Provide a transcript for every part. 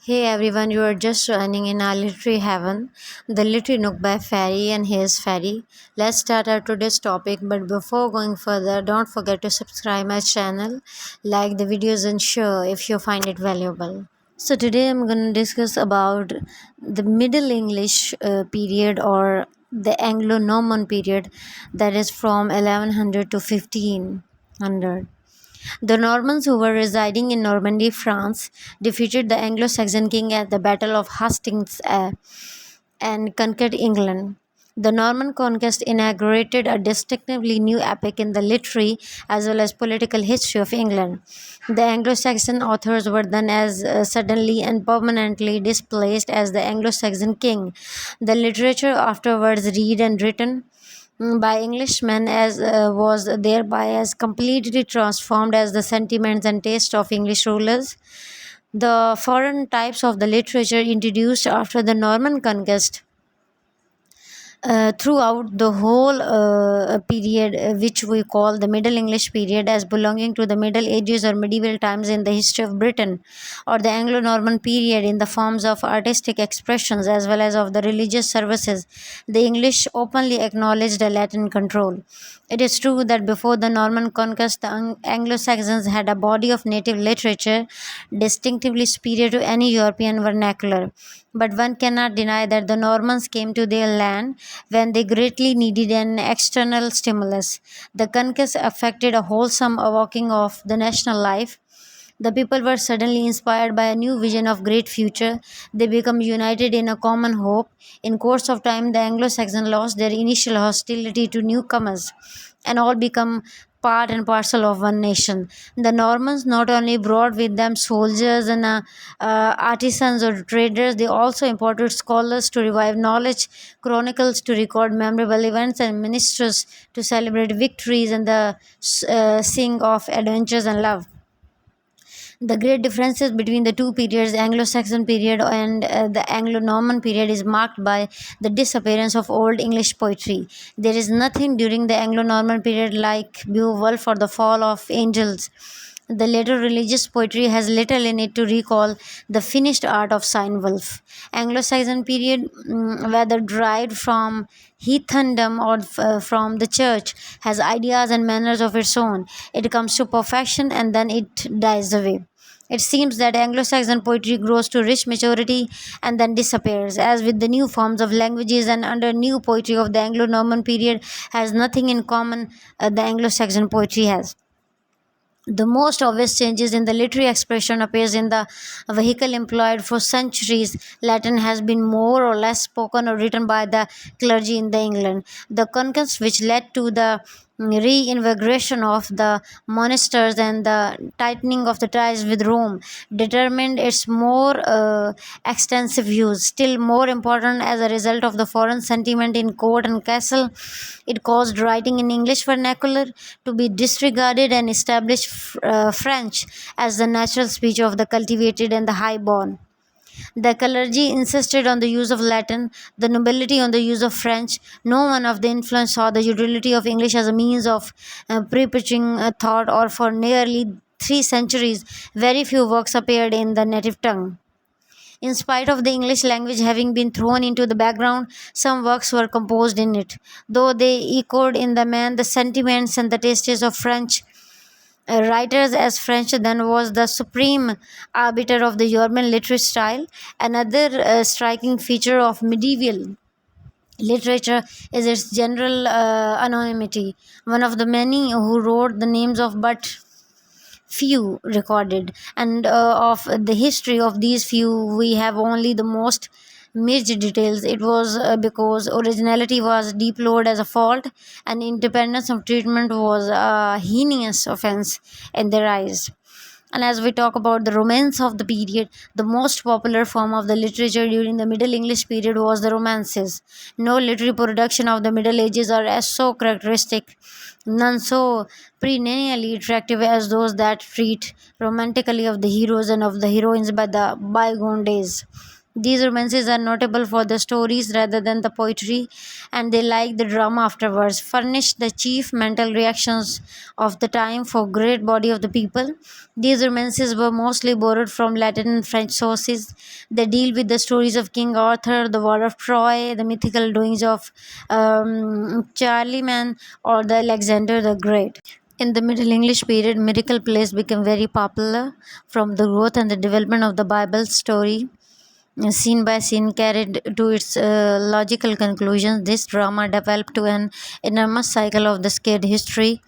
Hey everyone, you are just joining in our literary heaven, the literary nook by Fairy, and here's Fairy. Let's start our today's topic, but before going further, don't forget to subscribe my channel, like the videos, and share if you find it valuable. So today I'm going to discuss about the Middle English period, or the Anglo-Norman period, that is from 1100 to 1500. The Normans, who were residing in Normandy, France, defeated the Anglo-Saxon king at the Battle of Hastings and conquered England. The Norman conquest inaugurated a distinctively new epoch in the literary as well as political history of England. The Anglo-Saxon authors were then as suddenly and permanently displaced as the Anglo-Saxon king. The literature afterwards read and written by Englishmen as was thereby as completely transformed as the sentiments and taste of English rulers. The foreign types of the literature introduced after the Norman conquest throughout the whole period, which we call the Middle English period, as belonging to the Middle Ages or medieval times in the history of Britain, or the Anglo Norman period in the forms of artistic expressions as well as of the religious services. The English openly acknowledged a Latin control. It is true that before the Norman conquest, the Anglo Saxons had a body of native literature distinctively superior to any European vernacular. But one cannot deny that the Normans came to their land when they greatly needed an external stimulus. The conquest affected a wholesome awakening of the national life. The people were suddenly inspired by a new vision of great future. They become united in a common hope. In course of time, the Anglo-Saxons lost their initial hostility to newcomers and all become part and parcel of one nation. The Normans not only brought with them soldiers and artisans or traders, they also imported scholars to revive knowledge, chronicles to record memorable events, and ministers to celebrate victories and the sing of adventures and love. The great differences between the two periods, Anglo-Saxon period and the Anglo-Norman period, is marked by the disappearance of Old English poetry. There is nothing during the Anglo-Norman period like Beowulf or the Fall of Angels. The later religious poetry has little in it to recall the finished art of Wolf. Anglo-Saxon period, whether derived from heathendom or from the church, has ideas and manners of its own. It comes to perfection and then it dies away. It seems that Anglo-Saxon poetry grows to rich maturity and then disappears, as with the new forms of languages and under new poetry of the Anglo-Norman period has nothing in common the Anglo-Saxon poetry has. The most obvious changes in the literary expression appears in the vehicle employed for centuries. Latin has been more or less spoken or written by the clergy in the England. The conquest, which led to the reinvigoration of the monasteries and the tightening of the ties with Rome, determined its more extensive use. Still more important, as a result of the foreign sentiment in court and castle, it caused writing in English vernacular to be disregarded and established French as the natural speech of the cultivated and the high-born. The clergy insisted on the use of Latin, the nobility on the use of French. No one of the influence saw the utility of English as a means of preaching thought, or for nearly 3 centuries, very few works appeared in the native tongue. In spite of the English language having been thrown into the background, some works were composed in it, though they echoed in the main the sentiments and the tastes of French writers, as French then was the supreme arbiter of the European literary style. Another striking feature of medieval literature is its general anonymity. One of the many who wrote the names of but few recorded, and of the history of these few we have only the most mixed details. It was because originality was deplored as a fault and independence of treatment was a heinous offense in their eyes. And as we talk about the romance of the period, the most popular form of the literature during the Middle English period was the romances. No literary production of the Middle Ages are as so characteristic, none so perennially attractive as those that treat romantically of the heroes and of the heroines by the bygone days. These romances are notable for the stories rather than the poetry, and they, like the drama afterwards, furnish the chief mental reactions of the time for great body of the people. These romances were mostly borrowed from Latin and French sources. They deal with the stories of King Arthur, the War of Troy, the mythical doings of Charlemagne, or the Alexander the Great. In the Middle English period, miracle plays became very popular from the growth and the development of the Bible story. Scene by scene, carried to its logical conclusions, this drama developed to an enormous cycle of the scared history,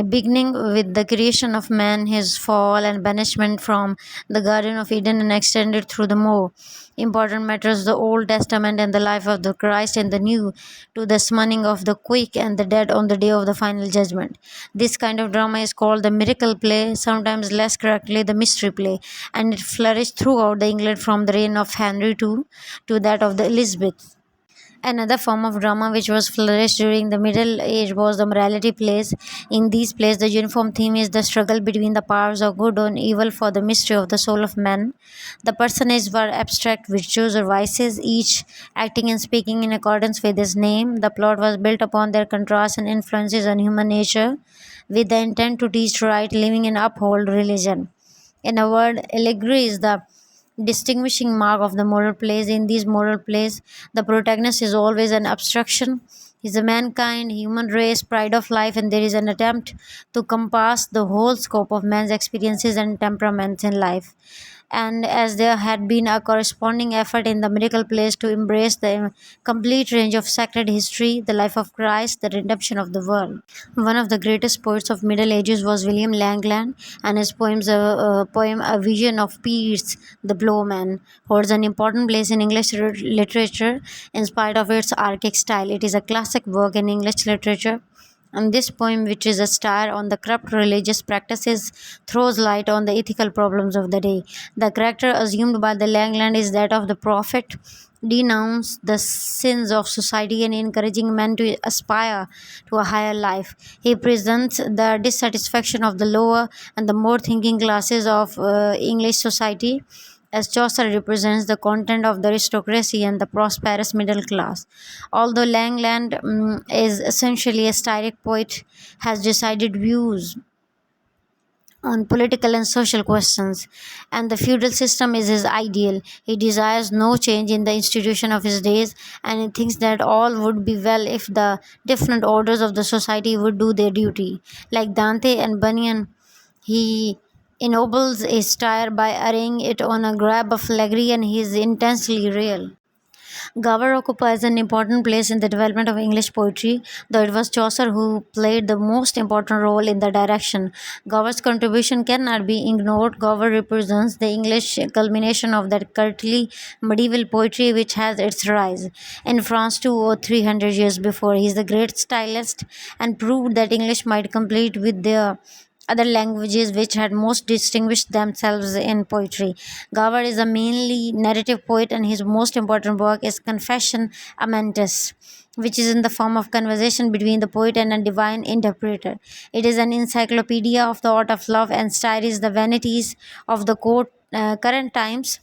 beginning with the creation of man, his fall and banishment from the Garden of Eden, and extended through the more important matters, the Old Testament and the life of the Christ in the New, to the summoning of the quick and the dead on the day of the final judgment. This kind of drama is called the miracle play, sometimes less correctly the mystery play, and it flourished throughout the England from the reign of Henry II to that of the Elizabeth. Another form of drama which was flourished during the Middle Age was the morality plays. In these plays, the uniform theme is the struggle between the powers of good and evil for the mystery of the soul of man. The personages were abstract virtues or vices, each acting and speaking in accordance with his name. The plot was built upon their contrasts and influences on human nature, with the intent to teach right living and uphold religion. In a word, allegory is the distinguishing mark of the moral plays. In these moral plays, the protagonist is always an abstraction. He's a mankind, human race, pride of life, and there is an attempt to compass the whole scope of man's experiences and temperaments in life. And as there had been a corresponding effort in the miracle plays to embrace the complete range of sacred history, the life of Christ, the redemption of the world. One of the greatest poets of Middle Ages was William Langland, and his poem "A Vision of Peace, the Blowman" holds an important place in English literature in spite of its archaic style. It is a classic work in English literature, and this poem, which is a satire on the corrupt religious practices, throws light on the ethical problems of the day. The character assumed by the Langland is that of the prophet, denounce the sins of society and encouraging men to aspire to a higher life. He presents the dissatisfaction of the lower and the more thinking classes of English society, as Chaucer represents the content of the aristocracy and the prosperous middle class. Although Langland is essentially a satiric poet, has decided views on political and social questions, and the feudal system is his ideal. He desires no change in the institution of his days, and he thinks that all would be well if the different orders of the society would do their duty. Like Dante and Bunyan, he ennobles his style by arraying it on a grab of allegory, and he is intensely real. Gower occupies an important place in the development of English poetry, though it was Chaucer who played the most important role in the direction. Gower's contribution cannot be ignored. Gower represents the English culmination of that courtly medieval poetry which has its rise in France 2 or 300 years before. He is the great stylist and proved that English might compete with the other languages which had most distinguished themselves in poetry. Gower is a mainly narrative poet, and his most important work is Confession Amantis, which is in the form of conversation between the poet and a divine interpreter. It is an encyclopedia of the art of love and styles the vanities of the current times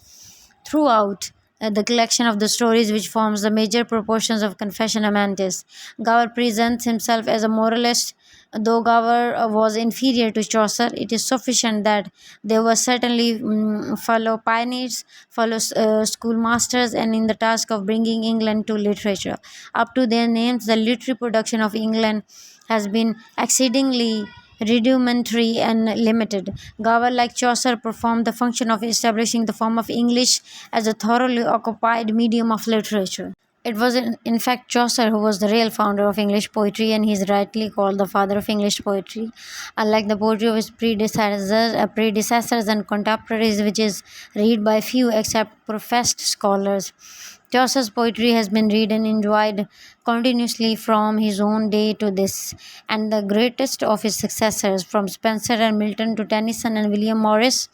throughout. The collection of the stories which forms the major proportions of Confession Amantis. Gower presents himself as a moralist. Though Gower was inferior to Chaucer, it is sufficient that there were certainly fellow pioneers, fellow schoolmasters, and in the task of bringing England to literature. Up to their names, the literary production of England has been exceedingly rudimentary and limited. Gower, like Chaucer, performed the function of establishing the form of English as a thoroughly occupied medium of literature. It was in fact Chaucer who was the real founder of English poetry, and he is rightly called the father of English poetry. Unlike the poetry of his predecessors and contemporaries, which is read by few except professed scholars, Chaucer's poetry has been read and enjoyed continuously from his own day to this, and the greatest of his successors, from Spenser and Milton to Tennyson and William Morris,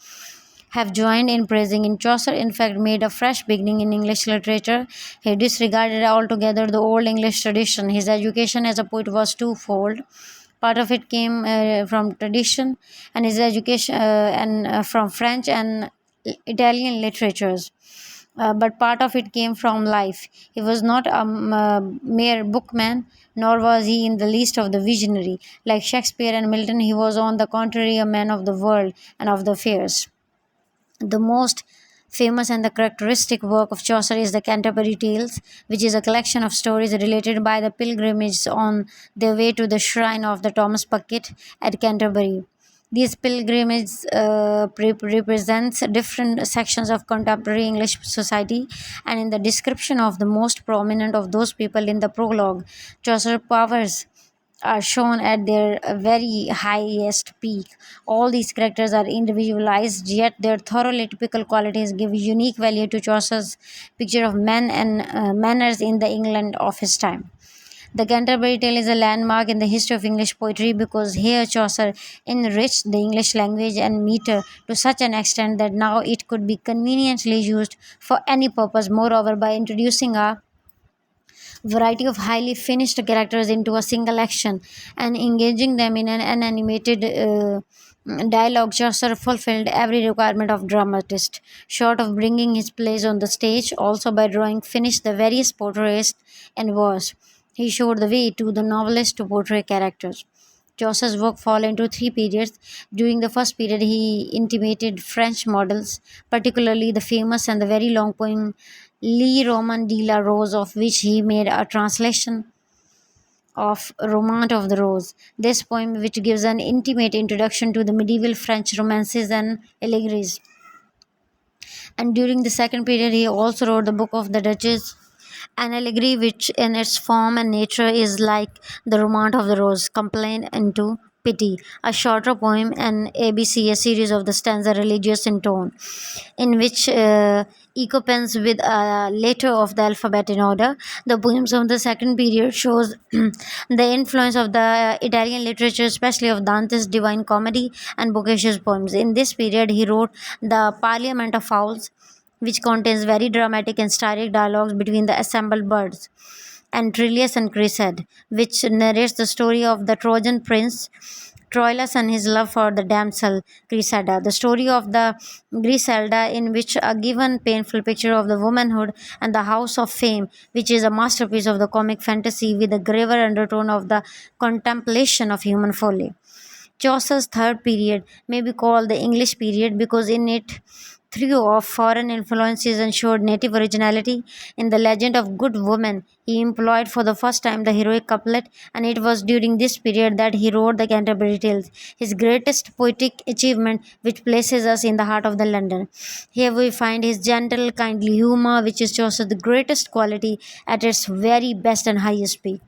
have joined in praising in Chaucer, in fact, made a fresh beginning in English literature. He disregarded altogether the old English tradition. His education as a poet was twofold. Part of it came from tradition, and his education and from French and Italian literatures. but part of it came from life. He was not a mere bookman, nor was he in the least of the visionary. Like Shakespeare and Milton, he was, on the contrary, a man of the world and of the affairs. The most famous and the characteristic work of Chaucer is the Canterbury Tales, which is a collection of stories related by the pilgrims on their way to the shrine of the Thomas Bucket at Canterbury. These pilgrimages represents different sections of contemporary English society, and in the description of the most prominent of those people in the prologue, Chaucer powers are shown at their very highest peak. All these characters are individualized, yet their thoroughly typical qualities give unique value to Chaucer's picture of men and manners in the England of his time. The Canterbury Tale is a landmark in the history of English poetry because here Chaucer enriched the English language and metre to such an extent that now it could be conveniently used for any purpose. Moreover, by introducing a variety of highly finished characters into a single action and engaging them in an animated dialogue, Chaucer fulfilled every requirement of dramatist, short of bringing his plays on the stage. Also, by drawing finished the various portraits and verse, he showed the way to the novelist to portray characters. Chaucer's work fall into three periods. During the first period, he intimated French models, particularly the famous and the very long poem Le Roman de la Rose, of which he made a translation of Roman of the Rose. This poem, which gives an intimate introduction to the medieval French romances and allegories. And during the second period, he also wrote the Book of the Duchess, an allegory which, in its form and nature, is like the Romaunt of the Rose, complained into pity, a shorter poem, and ABC, a series of the stanza religious in tone, in which echo pens with a letter of the alphabet in order. The poems of the second period shows the influence of the Italian literature, especially of Dante's Divine Comedy and Boccaccio's poems. In this period, he wrote the Parliament of Fowls, which contains very dramatic and stylic dialogues between the assembled birds, and Trillius and Cressid, which narrates the story of the Trojan prince Troilus and his love for the damsel Cressida. The story of the Griselda, in which a given painful picture of the womanhood and the house of fame, which is a masterpiece of the comic fantasy with a graver undertone of the contemplation of human folly. Chaucer's third period may be called the English period because in it threw off foreign influences and showed native originality. In the legend of Good Woman, he employed for the first time the heroic couplet, and it was during this period that he wrote the Canterbury Tales, his greatest poetic achievement, which places us in the heart of the London. Here we find his gentle, kindly humor, which is Chaucer's greatest quality at its very best and highest peak.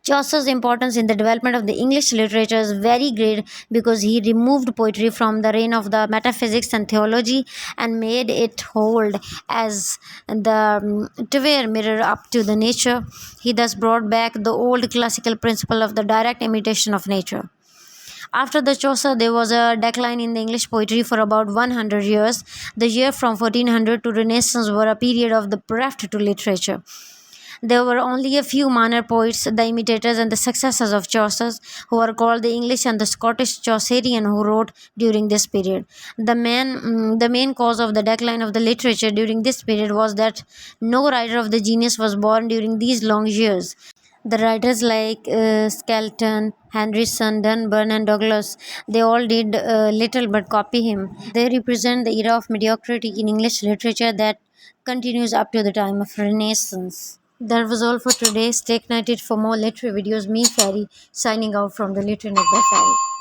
Chaucer's importance in the development of the English literature is very great because he removed poetry from the reign of the metaphysics and theology and made it hold as the twin mirror up to the nature. He thus brought back the old classical principle of the direct imitation of nature. After the Chaucer, there was a decline in the English poetry for about 100 years. The year from 1400 to Renaissance were a period of the breadth to literature. There were only a few minor poets, the imitators and the successors of Chaucer, who are called the English and the Scottish Chaucerian, who wrote during this period. The main cause of the decline of the literature during this period was that no writer of the genius was born during these long years. The writers like Skelton, Henryson, Dunbar, and Douglas, they all did little but copy him. They represent the era of mediocrity in English literature that continues up to the time of Renaissance. That was all for today. Stay connected for more literary videos. Me, Fairy, signing out from the Literary Net by Fairy.